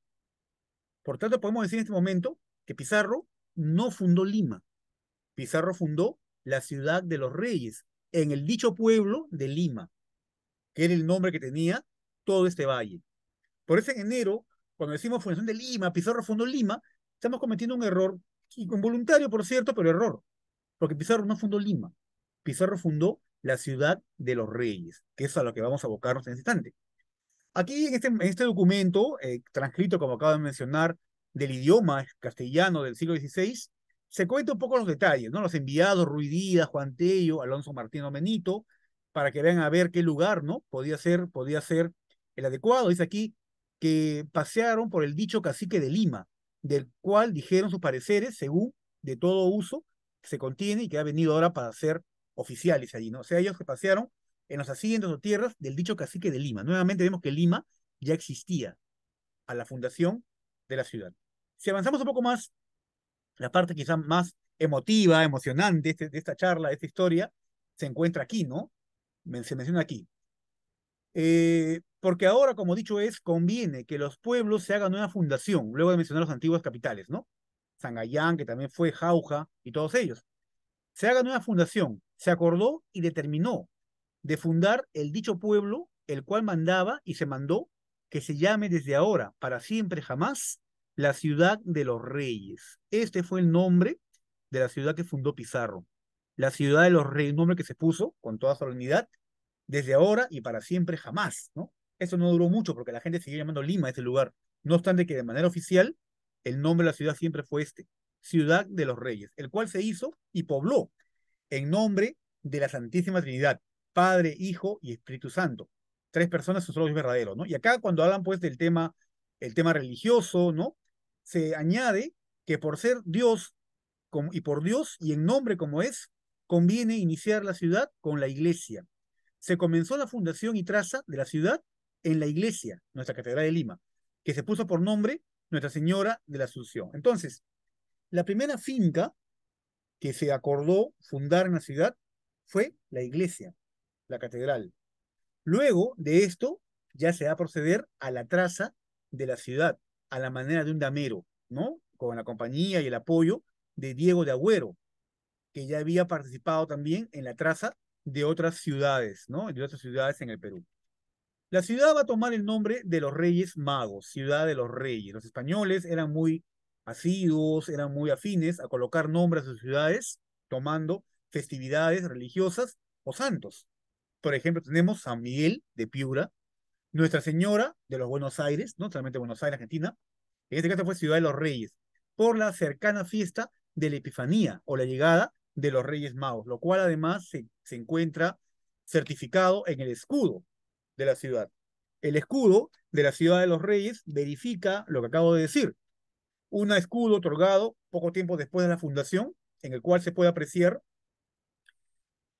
A: Por tanto, podemos decir en este momento que Pizarro no fundó Lima. Pizarro fundó la ciudad de los Reyes, en el dicho pueblo de Lima, que era el nombre que tenía todo este valle. Por eso en enero, cuando decimos fundación de Lima, Pizarro fundó Lima, estamos cometiendo un error, involuntario por cierto, pero error, porque Pizarro no fundó Lima. Pizarro fundó la ciudad de los Reyes, que es a lo que vamos a abocarnos en este instante. Aquí en este documento, transcrito, como acabo de mencionar, del idioma castellano del siglo XVI, se cuenta un poco los detalles, ¿no? Los enviados, Ruy Díaz, Juan Tello, Alonso Martino Benito, para que vean a ver qué lugar, ¿no? Podía ser el adecuado. Dice aquí que pasearon por el dicho cacique de Lima, del cual dijeron sus pareceres, según de todo uso, que se contiene y que ha venido ahora para ser oficiales allí, ¿no? O sea, ellos que pasearon en los asientos o tierras del dicho cacique de Lima. Nuevamente vemos que Lima ya existía a la fundación de la ciudad. Si avanzamos un poco más, la parte quizá más emotiva, emocionante de esta charla, de esta historia, se encuentra aquí, ¿no? Se menciona aquí. Porque ahora, como dicho es, conviene que los pueblos se hagan una fundación, luego de mencionar los antiguos capitales, ¿no? Sangayán, que también fue Jauja, y todos ellos. Se hagan una fundación, se acordó y determinó de fundar el dicho pueblo, el cual mandaba y se mandó que se llame desde ahora, para siempre jamás, la ciudad de los reyes. Este fue el nombre de la ciudad que fundó Pizarro. La ciudad de los reyes, nombre que se puso con toda solemnidad, desde ahora y para siempre jamás, ¿no? Eso no duró mucho porque la gente siguió llamando Lima a ese lugar. No obstante que de manera oficial, el nombre de la ciudad siempre fue este, Ciudad de los Reyes, el cual se hizo y pobló en nombre de la Santísima Trinidad, Padre, Hijo y Espíritu Santo. Tres personas son solo Dios verdadero, ¿no? Y acá cuando hablan pues del tema, el tema religioso, ¿no? Se añade que por ser Dios y por Dios y en nombre como es, conviene iniciar la ciudad con la iglesia. Se comenzó la fundación y traza de la ciudad en la iglesia, nuestra Catedral de Lima, que se puso por nombre Nuestra Señora de la Asunción. Entonces, la primera finca que se acordó fundar en la ciudad fue la iglesia, la catedral. Luego de esto, ya se va a proceder a la traza de la ciudad, a la manera de un damero, ¿no? Con la compañía y el apoyo de Diego de Agüero, que ya había participado también en la traza de otras ciudades, ¿no? De otras ciudades en el Perú. La ciudad va a tomar el nombre de los Reyes Magos, Ciudad de los Reyes. Los españoles eran muy asiduos, eran muy afines a colocar nombres a sus ciudades, tomando festividades religiosas o santos. Por ejemplo, tenemos San Miguel de Piura, Nuestra Señora de los Buenos Aires, no solamente Buenos Aires, Argentina, en este caso fue Ciudad de los Reyes, por la cercana fiesta de la Epifanía o la llegada de los Reyes Magos, lo cual además se encuentra certificado en el escudo de la ciudad. El escudo de la Ciudad de los Reyes verifica lo que acabo de decir. Un escudo otorgado poco tiempo después de la fundación, en el cual se puede apreciar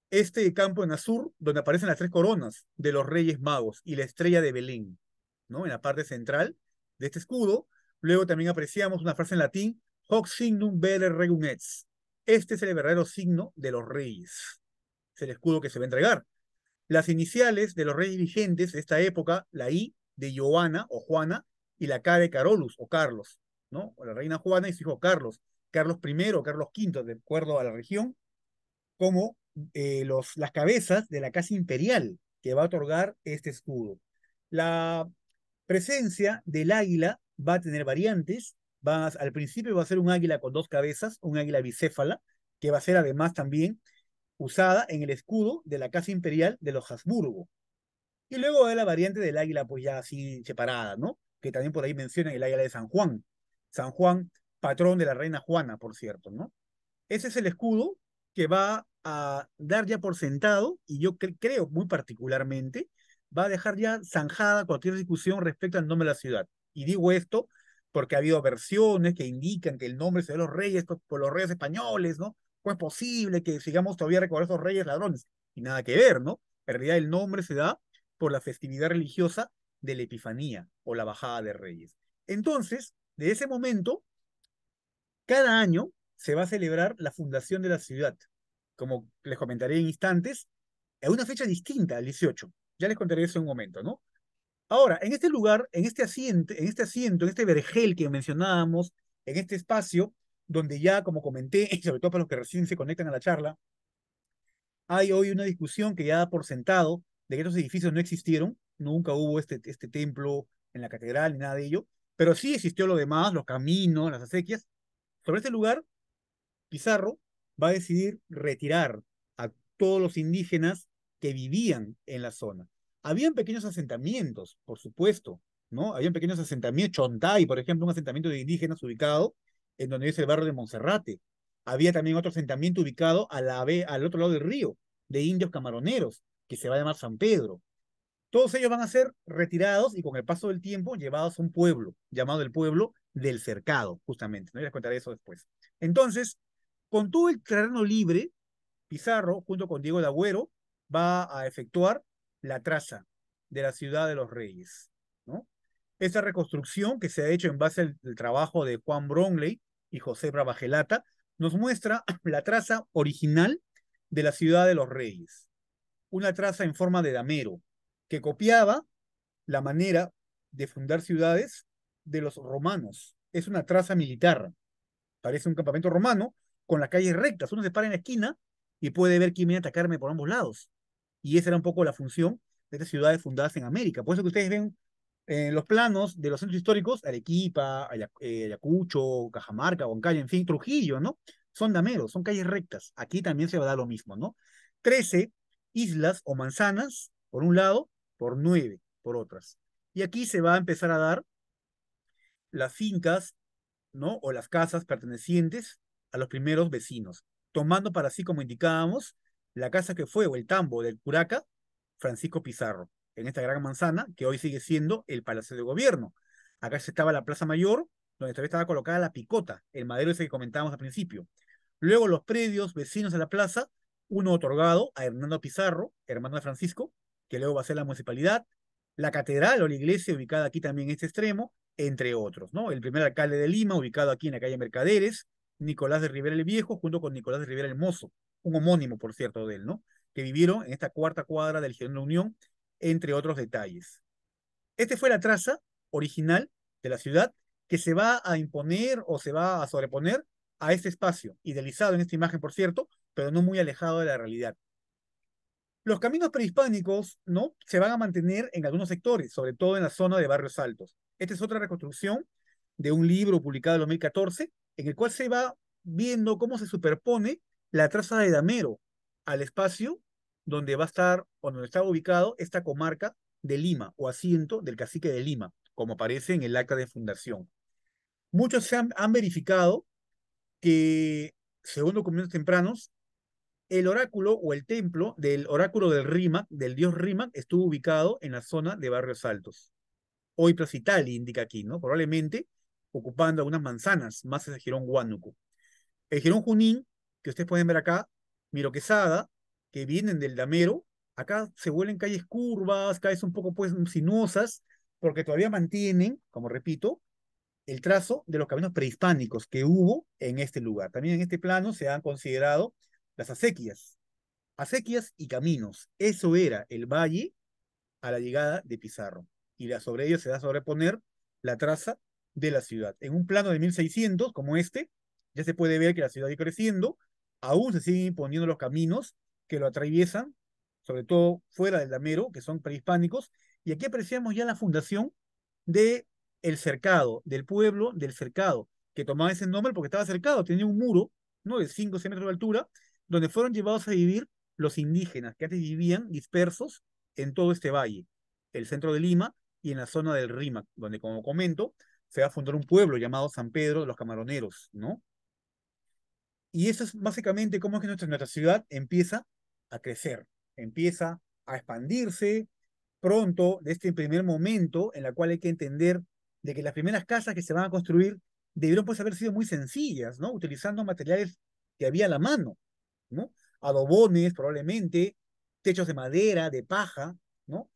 A: este campo en azul, donde aparecen las tres coronas de los Reyes Magos y la estrella de Belén, ¿no? En la parte central de este escudo. Luego también apreciamos una frase en latín, Hoc signum vere regum est. Este es el verdadero signo de los reyes. Es el escudo que se va a entregar. Las iniciales de los reyes vigentes de esta época, la I de Joana o Juana y la K de Carolus o Carlos, ¿no? O la reina Juana y su hijo Carlos, Carlos I o Carlos V, de acuerdo a la región, como las cabezas de la casa imperial que va a otorgar este escudo. La presencia del águila va a tener variantes, al principio va a ser un águila con dos cabezas, un águila bicéfala, que va a ser además también usada en el escudo de la Casa Imperial de los Habsburgo. Y luego hay la variante del águila, pues ya así separada, ¿no? Que también por ahí mencionan el águila de San Juan. San Juan, patrón de la reina Juana, por cierto, ¿no? Ese es el escudo que va a dar ya por sentado, y yo creo muy particularmente, va a dejar ya zanjada cualquier discusión respecto al nombre de la ciudad. Y digo esto porque ha habido versiones que indican que el nombre se de los reyes por los reyes españoles, ¿no? ¿Cómo es posible que sigamos todavía recordando a esos reyes ladrones? Y nada que ver, ¿no? En realidad el nombre se da por la festividad religiosa de la Epifanía o la Bajada de Reyes. Entonces, de ese momento, cada año se va a celebrar la fundación de la ciudad, como les comentaré en instantes, a una fecha distinta, el 18. Ya les contaré eso en un momento, ¿no? Ahora, en este lugar, en este vergel que mencionábamos, en este espacio, donde ya, como comenté, y sobre todo para los que recién se conectan a la charla, hay hoy una discusión que ya da por sentado de que estos edificios no existieron, nunca hubo este templo en la catedral ni nada de ello, pero sí existió lo demás, los caminos, las acequias. Sobre este lugar Pizarro va a decidir retirar a todos los indígenas que vivían en la zona. Habían pequeños asentamientos, por supuesto, ¿no? Habían pequeños asentamientos, Chontay, por ejemplo, un asentamiento de indígenas ubicado en donde es el barrio de Monserrate. Había también otro asentamiento ubicado al otro lado del río, de indios camaroneros, que se va a llamar San Pedro. Todos ellos van a ser retirados y con el paso del tiempo llevados a un pueblo, llamado el pueblo del Cercado, justamente. ¿No? Les contaré eso después. Entonces, con todo el terreno libre, Pizarro, junto con Diego de Agüero, va a efectuar la traza de la ciudad de los Reyes, ¿no? Esa reconstrucción que se ha hecho en base al trabajo de Juan Bromley y José Bravagelata nos muestra la traza original de la ciudad de los Reyes, una traza en forma de damero que copiaba la manera de fundar ciudades de los romanos. Es una traza militar, parece un campamento romano con las calles rectas. Uno se para en la esquina y puede ver quién viene a atacarme por ambos lados. Y esa era un poco la función de estas ciudades fundadas en América. Por eso que ustedes ven en los planos de los centros históricos, Arequipa, Ayacucho, Cajamarca, Huancayo, en fin, Trujillo, ¿no? Son dameros, son calles rectas. Aquí también se va a dar lo mismo, ¿no? 13 islas o manzanas, por un lado, por 9 por otras. Y aquí se va a empezar a dar las fincas, ¿no? O las casas pertenecientes a los primeros vecinos, tomando para sí, como indicábamos, la casa que fue o el tambo del curaca Francisco Pizarro, en esta gran manzana que hoy sigue siendo el Palacio de Gobierno. Acá estaba la Plaza Mayor, donde todavía estaba colocada la picota, el madero ese que comentábamos al principio. Luego los predios vecinos de la plaza, uno otorgado a Hernando Pizarro, hermano de Francisco, que luego va a ser la municipalidad, la catedral o la iglesia ubicada aquí también en este extremo, entre otros, ¿no? El primer alcalde de Lima, ubicado aquí en la calle Mercaderes, Nicolás de Rivera el Viejo, junto con Nicolás de Rivera el Mozo, un homónimo, por cierto, de él, ¿no? Que vivieron en esta cuarta cuadra del Girón de la Unión, entre otros detalles. Este fue la traza original de la ciudad que se va a imponer o se va a sobreponer a este espacio, idealizado en esta imagen, por cierto, pero no muy alejado de la realidad. Los caminos prehispánicos, ¿no? Se van a mantener en algunos sectores, sobre todo en la zona de barrios altos. Esta es otra reconstrucción de un libro publicado en 2014, en el cual se va viendo cómo se superpone la traza de Damero al espacio donde va a estar, o donde está ubicado esta comarca de Lima, o asiento del cacique de Lima, como aparece en el acta de fundación. Muchos han verificado que, según documentos tempranos, el oráculo o el templo del oráculo del Rímac, del dios Rímac, estuvo ubicado en la zona de Barrios Altos. Hoy Plaza Italia indica aquí, ¿no? Probablemente ocupando algunas manzanas más hacia el Jirón Huánuco. El Jirón Junín, que ustedes pueden ver acá, Miro Quesada, que vienen del Damero, acá se vuelven calles curvas, calles un poco pues sinuosas, porque todavía mantienen, como repito, el trazo de los caminos prehispánicos que hubo en este lugar. También en este plano se han considerado las acequias y caminos. Eso era el valle a la llegada de Pizarro. Y sobre ello se va a sobreponer la traza de la ciudad. En un plano de 1600, como este, ya se puede ver que la ciudad va creciendo, aún se siguen poniendo los caminos que lo atraviesan, sobre todo fuera del Damero, que son prehispánicos, y aquí apreciamos ya la fundación de el cercado, del pueblo del cercado, que tomaba ese nombre porque estaba cercado, tenía un muro, ¿no? De 5 o 6 metros de altura, donde fueron llevados a vivir los indígenas que antes vivían dispersos en todo este valle, el centro de Lima y en la zona del Rímac, donde, como comento, se va a fundar un pueblo llamado San Pedro de los Camaroneros, ¿no? Y eso es básicamente cómo es que nuestra ciudad empieza a crecer, empieza a expandirse pronto de este primer momento en la cual hay que entender de que las primeras casas que se van a construir debieron pues haber sido muy sencillas, ¿no? Utilizando materiales que había a la mano, ¿no? Adobones probablemente, techos de madera, de paja, ¿no?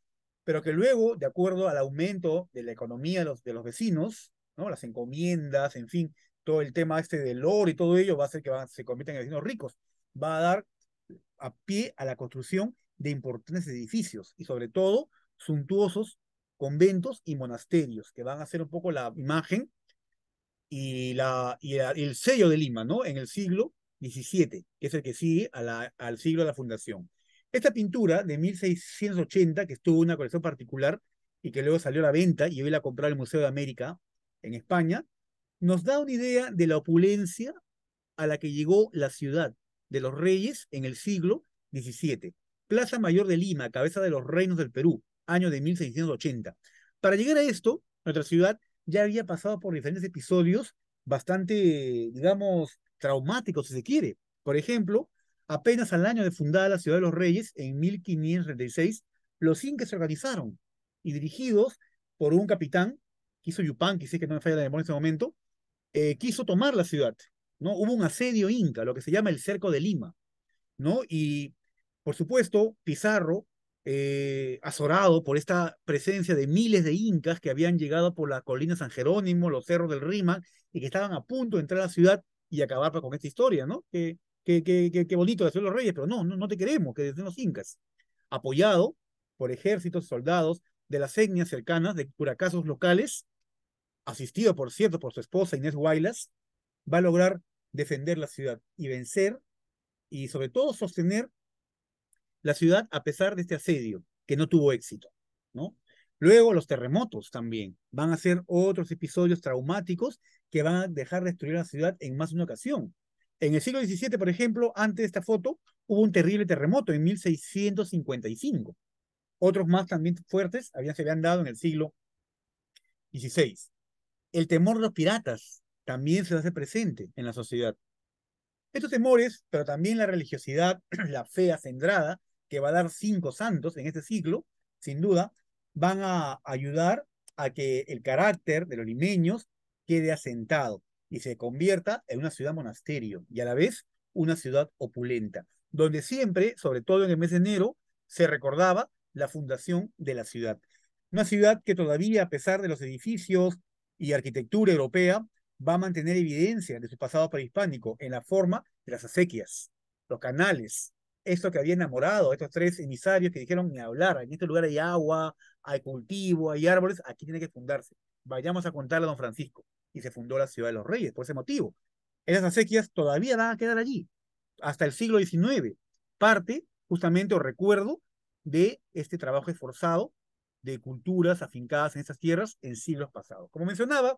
A: Pero que luego, de acuerdo al aumento de la economía de los vecinos, ¿no? Las encomiendas, en fin, todo el tema este del oro y todo ello va a hacer que se conviertan en vecinos ricos. Va a dar a pie a la construcción de importantes edificios y sobre todo suntuosos conventos y monasterios que van a ser un poco la imagen y el sello de Lima, ¿no? En el siglo XVII, que es el que sigue al siglo de la fundación. Esta pintura de 1680, que estuvo en una colección particular y que luego salió a la venta y hoy la compró el Museo de América en España, nos da una idea de la opulencia a la que llegó la ciudad de los reyes en el siglo XVII. Plaza Mayor de Lima, cabeza de los reinos del Perú, año de 1680. Para llegar a esto, nuestra ciudad ya había pasado por diferentes episodios bastante, digamos, traumáticos, si se quiere. Por ejemplo, apenas al año de fundada la ciudad de los reyes, en 1536, los incas se organizaron y dirigidos por un capitán, Quiso Yupanqui, si es que no me falla la memoria en ese momento, quiso tomar la ciudad, ¿no? Hubo un asedio inca, lo que se llama el Cerco de Lima, ¿no? Y, por supuesto, Pizarro, azorado por esta presencia de miles de incas que habían llegado por la colina San Jerónimo, los cerros del Rímac, y que estaban a punto de entrar a la ciudad y acabar con esta historia, ¿no? Qué bonito de los reyes, pero no te queremos, que desde los incas. Apoyado por ejércitos, soldados de las etnias cercanas, de curacasos locales, asistido, por cierto, por su esposa Inés Guaylas, va a lograr defender la ciudad y vencer y sobre todo sostener la ciudad a pesar de este asedio que no tuvo éxito, ¿no? Luego los terremotos también van a ser otros episodios traumáticos que van a dejar destruir la ciudad en más de una ocasión. En el siglo XVII, por ejemplo, antes de esta foto, hubo un terrible terremoto en 1655. Otros más también fuertes se habían dado en el siglo XVI. El temor de los piratas también se hace presente en la sociedad. Estos temores, pero también la religiosidad, la fe acendrada, que va a dar 5 santos en este siglo, sin duda, van a ayudar a que el carácter de los limeños quede asentado y se convierta en una ciudad monasterio y a la vez una ciudad opulenta, donde siempre, sobre todo en el mes de enero, se recordaba la fundación de la ciudad. Una ciudad que todavía, a pesar de los edificios y arquitectura europea, va a mantener evidencia de su pasado prehispánico en la forma de las acequias, los canales, esto que había enamorado a estos 3 emisarios que dijeron ni hablar, en este lugar hay agua, hay cultivo, hay árboles, aquí tiene que fundarse. Vayamos a contarle a don Francisco. Y se fundó la ciudad de los Reyes por ese motivo. Esas acequias todavía van a quedar allí hasta el siglo XIX, parte justamente o recuerdo de este trabajo esforzado de culturas afincadas en esas tierras en siglos pasados. Como mencionaba,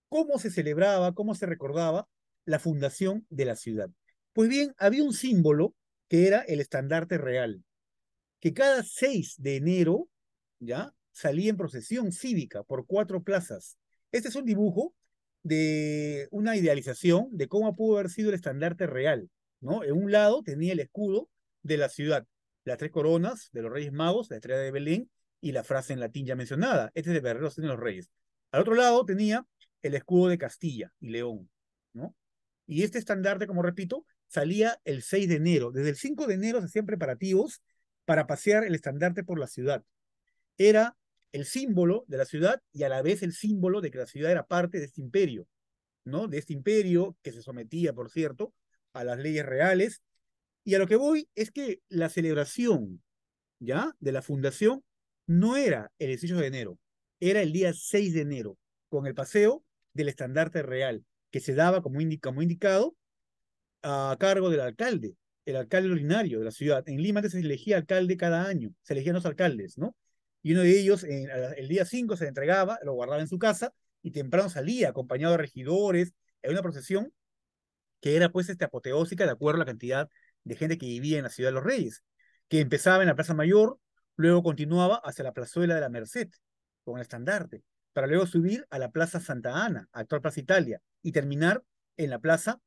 A: cómo se celebraba, cómo se recordaba la fundación de la ciudad. Pues bien, había un símbolo que era el estandarte real, que cada 6 de enero ya salía en procesión cívica por 4 plazas. Este es un dibujo de una idealización de cómo pudo haber sido el estandarte real, ¿no? En un lado tenía el escudo de la ciudad, las 3 coronas de los Reyes Magos, la estrella de Belén y la frase en latín ya mencionada. Este es de Guerreros de los Reyes. Al otro lado tenía el escudo de Castilla y León, ¿no? Y este estandarte, como repito, salía el 6 de enero. Desde el 5 de enero se hacían preparativos para pasear el estandarte por la ciudad. Era el símbolo de la ciudad y a la vez el símbolo de que la ciudad era parte de este imperio, ¿no? De este imperio que se sometía, por cierto, a las leyes reales. Y a lo que voy es que la celebración, ¿ya? De la fundación no era el 18 de enero, era el día 6 de enero, con el paseo del estandarte real, que se daba como indicado a cargo del alcalde, el alcalde ordinario de la ciudad. En Lima antes se elegía alcalde cada año, se elegían 2 alcaldes, ¿no? Y uno de ellos el día 5 se le entregaba, lo guardaba en su casa y temprano salía acompañado de regidores Era una procesión que era pues apoteósica de acuerdo a la cantidad de gente que vivía en la Ciudad de los Reyes, que empezaba en la Plaza Mayor, luego continuaba hacia la Plazuela de la Merced, con el estandarte, para luego subir a la Plaza Santa Ana, actual Plaza Italia, y terminar en la Plaza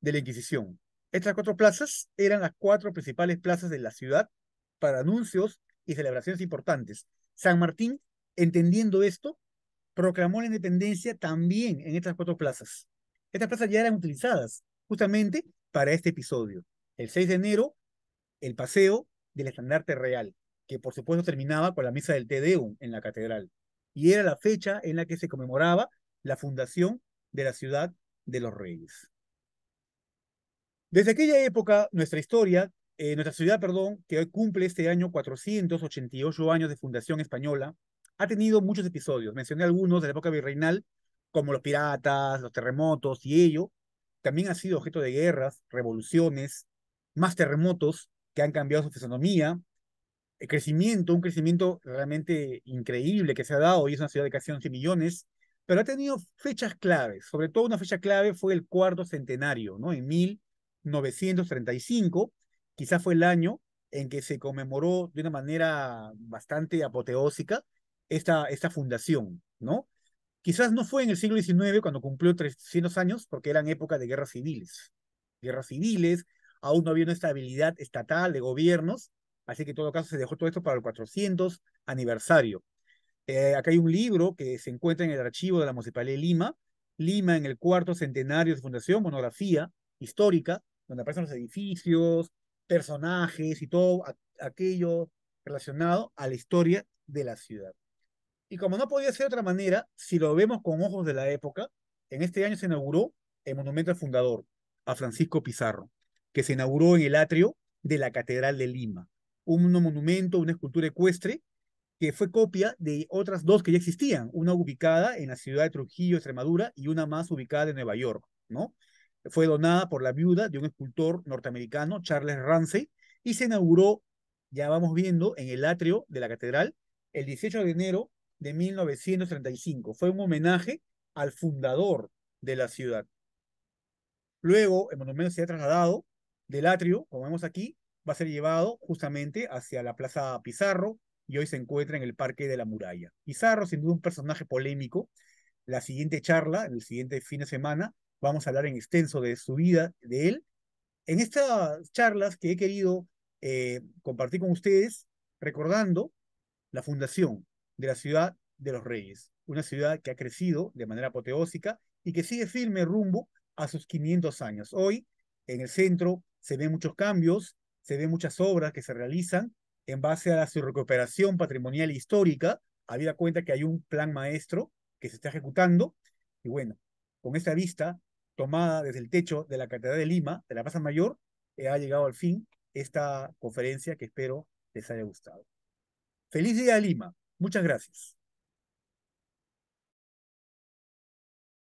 A: de la Inquisición. Estas cuatro plazas eran las cuatro principales plazas de la ciudad para anuncios y celebraciones importantes. San Martín, entendiendo esto, proclamó la independencia también en estas cuatro plazas. Estas plazas ya eran utilizadas justamente para este episodio. El 6 de enero, el paseo del estandarte real, que por supuesto terminaba con la misa del Te Deum en la catedral. Y era la fecha en la que se conmemoraba la fundación de la ciudad de los Reyes. Desde aquella época, nuestra ciudad, perdón, que hoy cumple este año 488 años de fundación española, ha tenido muchos episodios. Mencioné algunos de la época virreinal, como los piratas, los terremotos y ello. También ha sido objeto de guerras, revoluciones, más terremotos que han cambiado su fisonomía, un crecimiento realmente increíble que se ha dado. Hoy es una ciudad de casi 11 millones, pero ha tenido fechas claves. Sobre todo una fecha clave fue el cuarto centenario, ¿no? En 1935, quizás fue el año en que se conmemoró de una manera bastante apoteósica esta fundación, ¿no? Quizás no fue en el siglo XIX cuando cumplió 300 años, porque eran épocas de guerras civiles. Guerras civiles, aún no había una estabilidad estatal de gobiernos, así que en todo caso se dejó todo esto para el 400 aniversario. Acá hay un libro que se encuentra en el archivo de la Municipalidad de Lima, Lima en el cuarto centenario de su fundación, monografía histórica, donde aparecen los edificios, personajes y todo aquello relacionado a la historia de la ciudad. Y como no podía ser de otra manera, si lo vemos con ojos de la época, en este año se inauguró el monumento al fundador, a Francisco Pizarro, que se inauguró en el atrio de la Catedral de Lima. Un monumento, una escultura ecuestre, que fue copia de otras dos que ya existían, una ubicada en la ciudad de Trujillo, Extremadura, y una más ubicada en Nueva York, ¿no? Fue donada por la viuda de un escultor norteamericano, Charles Ramsey, y se inauguró, ya vamos viendo, en el atrio de la catedral el 18 de enero de 1935. Fue un homenaje al fundador de la ciudad. Luego, el monumento se ha trasladado del atrio, como vemos aquí, va a ser llevado justamente hacia la Plaza Pizarro y hoy se encuentra en el Parque de la Muralla. Pizarro, sin duda, un personaje polémico. La siguiente charla, en el siguiente fin de semana, vamos a hablar en extenso de su vida, de él. En estas charlas que he querido compartir con ustedes, recordando la fundación de la ciudad de los Reyes, una ciudad que ha crecido de manera apoteósica y que sigue firme rumbo a sus 500 años. Hoy, en el centro, se ven muchos cambios, se ven muchas obras que se realizan en base a su recuperación patrimonial e histórica, habida cuenta que hay un plan maestro que se está ejecutando, y bueno, con esta vista tomada desde el techo de la Catedral de Lima, de la Plaza Mayor, ha llegado al fin esta conferencia que espero les haya gustado. Feliz día, Lima. Muchas gracias.